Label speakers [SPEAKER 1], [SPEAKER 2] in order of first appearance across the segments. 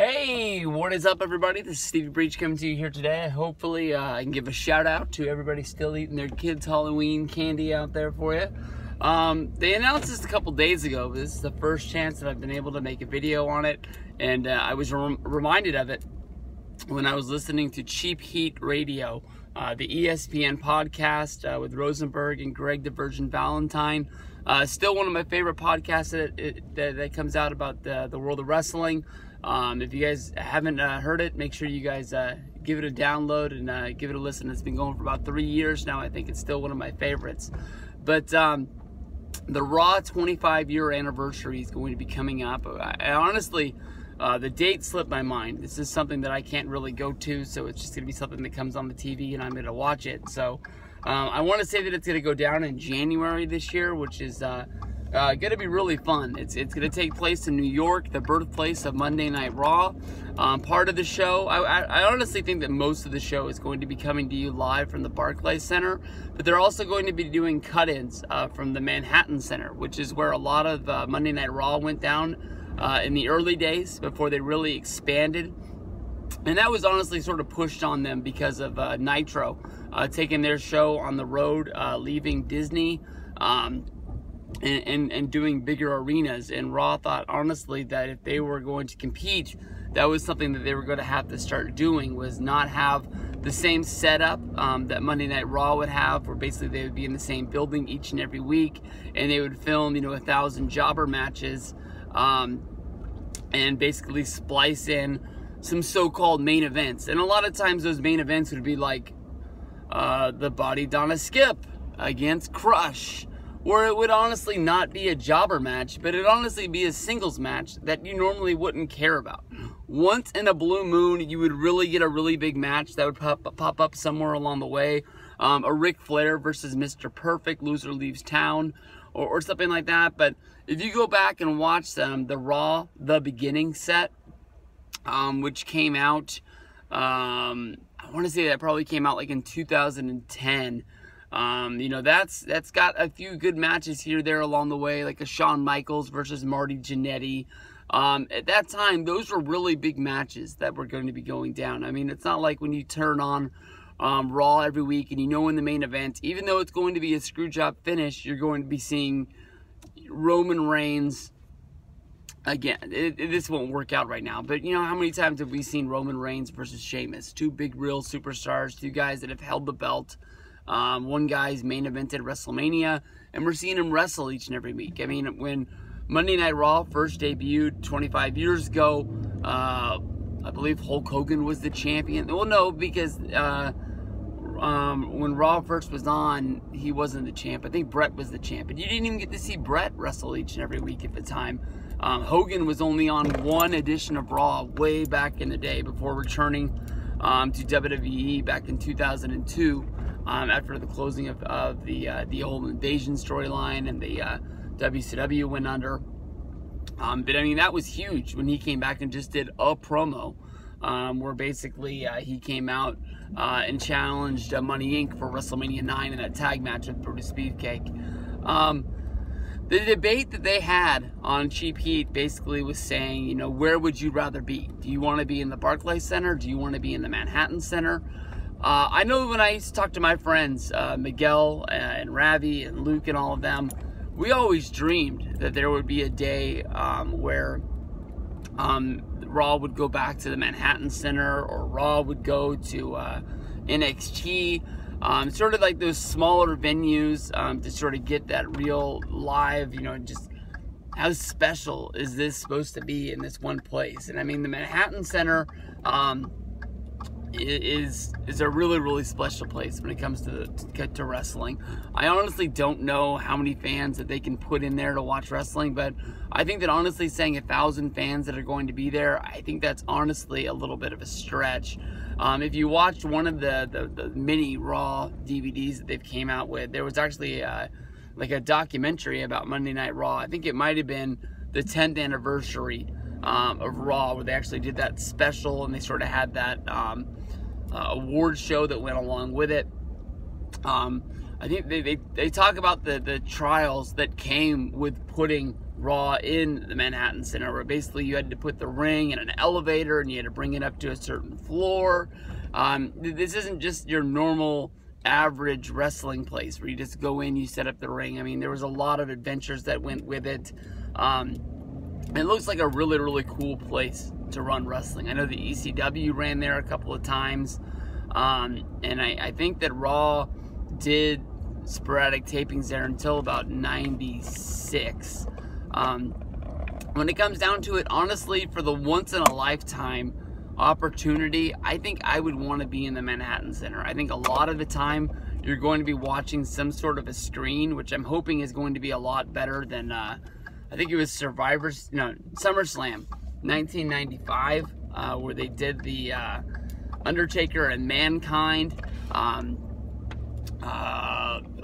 [SPEAKER 1] Hey, what is up, everybody? This is Stevie Breach coming to you here today. Hopefully, I can give a shout out to everybody still eating their kids' Halloween candy out there for you. They announced this a couple days ago, but this is the first chance that I've been able to make a video on it, and I was reminded of it when I was listening to Cheap Heat Radio, the ESPN podcast with Rosenberg and Greg the Virgin Valentine. Still one of my favorite podcasts that comes out about the world of wrestling. If you guys haven't heard it, make sure you guys give it a download and give it a listen. It's been going for about 3 years now. I think it's still one of my favorites. But the Raw 25-year anniversary is going to be coming up. I honestly, the date slipped my mind. This is something that I can't really go to, so it's just going to be something that comes on the TV and I'm going to watch it. So I want to say that it's going to go down in January this year, which is going to be really fun. It's going to take place in New York, the birthplace of Monday Night Raw. Part of the show, I honestly think that most of the show is going to be coming to you live from the Barclays Center, but they're also going to be doing cut-ins from the Manhattan Center, which is where a lot of Monday Night Raw went down in the early days before they really expanded. And that was honestly sort of pushed on them because of Nitro taking their show on the road, leaving Disney, and doing bigger arenas. And Raw thought honestly that if they were going to compete, that was something that they were going to have to start doing, was not have the same setup that Monday Night Raw would have, where basically they would be in the same building each and every week and they would film 1,000 jobber matches and basically splice in some so-called main events. And a lot of times those main events would be like the Body Donna Skip against Crush, or it would honestly not be a jobber match, but it'd honestly be a singles match that you normally wouldn't care about. Once in a blue moon, you would really get a really big match that would pop up somewhere along the way. A Ric Flair versus Mr. Perfect, loser leaves town, or something like that. But if you go back and watch the Raw The Beginning set, which came out, I want to say that probably came out like in 2010. That's got a few good matches here there along the way, like a Shawn Michaels versus Marty Jannetty. At that time, those were really big matches that were going to be going down. I mean, it's not like when you turn on Raw every week and in the main event, even though it's going to be a screw job finish, you're going to be seeing Roman Reigns. Again, this won't work out right now, but how many times have we seen Roman Reigns versus Sheamus? Two big real superstars, two guys that have held the belt. One guy's main evented WrestleMania, and we're seeing him wrestle each and every week. I mean, when Monday Night Raw first debuted 25 years ago, I believe Hulk Hogan was the champion. Well, no, because when Raw first was on, he wasn't the champ. I think Brett was the champ. And you didn't even get to see Brett wrestle each and every week at the time. Hogan was only on one edition of Raw way back in the day before returning to WWE back in 2002 after the closing of the old Invasion storyline and the WCW went under. But I mean, that was huge when he came back and just did a promo where basically he came out and challenged Money Inc. for WrestleMania 9 in that tag match with Brutus Beefcake. The debate that they had on Cheap Heat basically was saying, where would you rather be? Do you want to be in the Barclays Center? Do you want to be in the Manhattan Center? I know when I used to talk to my friends, Miguel and Ravi and Luke and all of them, we always dreamed that there would be a day where Raw would go back to the Manhattan Center, or Raw would go to NXT. Sort of like those smaller venues to sort of get that real live, just how special is this supposed to be in this one place? And I mean, the Manhattan Center is a really, really special place when it comes to wrestling. I honestly don't know how many fans that they can put in there to watch wrestling, but I think that honestly saying 1,000 fans that are going to be there, I think that's honestly a little bit of a stretch. If you watched one of the mini Raw DVDs that they've came out with, there was actually like a documentary about Monday Night Raw. I think it might have been the 10th anniversary of Raw, where they actually did that special and they sort of had that award show that went along with it. I think they talk about the trials that came with putting Raw in the Manhattan Center, where basically you had to put the ring in an elevator and you had to bring it up to a certain floor. This isn't just your normal average wrestling place where you just go in, you set up the ring. I mean, there was a lot of adventures that went with it. It looks like a really, really cool place to run wrestling. I know the ECW ran there a couple of times, and I think that Raw did sporadic tapings there until about 96. When it comes down to it, honestly, for the once-in-a-lifetime opportunity, I think I would want to be in the Manhattan Center. I think a lot of the time you're going to be watching some sort of a screen, which I'm hoping is going to be a lot better than, I think it was SummerSlam 1995, where they did the Undertaker and Mankind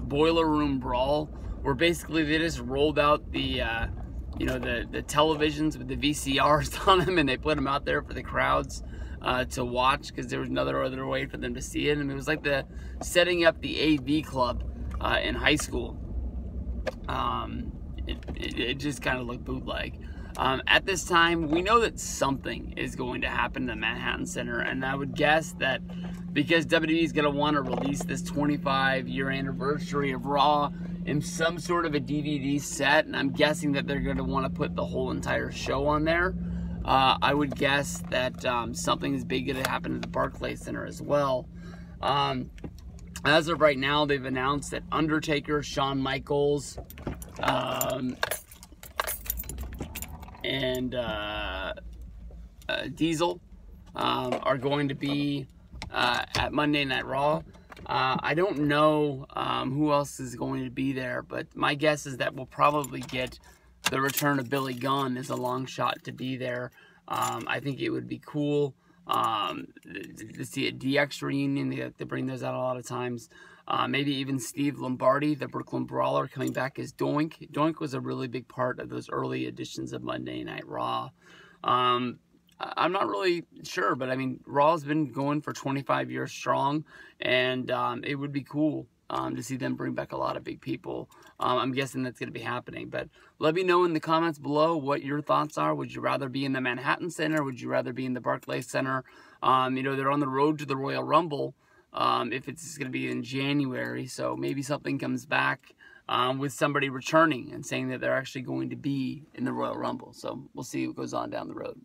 [SPEAKER 1] Boiler Room Brawl, where basically they just rolled out the the televisions with the VCRs on them, and they put them out there for the crowds to watch, because there was no other way for them to see it. And it was like the setting up the AV club in high school. It just kind of looked bootleg. At this time, we know that something is going to happen in the Manhattan Center, and I would guess that because WWE is going to want to release this 25-year anniversary of Raw in some sort of a DVD set, and I'm guessing that they're going to want to put the whole entire show on there. I would guess that something is big going to happen at the Barclays Center as well. As of right now, they've announced that Undertaker, Shawn Michaels, and Diesel are going to be at Monday Night Raw. I don't know who else is going to be there, but my guess is that we'll probably get the return of Billy Gunn as a long shot to be there. I think it would be cool to see a DX reunion. They bring those out a lot of times. Maybe even Steve Lombardi, the Brooklyn Brawler, coming back as Doink. Doink was a really big part of those early editions of Monday Night Raw. I'm not really sure, but I mean, Raw's been going for 25 years strong, and it would be cool to see them bring back a lot of big people. I'm guessing that's going to be happening, but let me know in the comments below what your thoughts are. Would you rather be in the Manhattan Center? Would you rather be in the Barclays Center? They're on the road to the Royal Rumble, if it's going to be in January, so maybe something comes back with somebody returning and saying that they're actually going to be in the Royal Rumble. So we'll see what goes on down the road.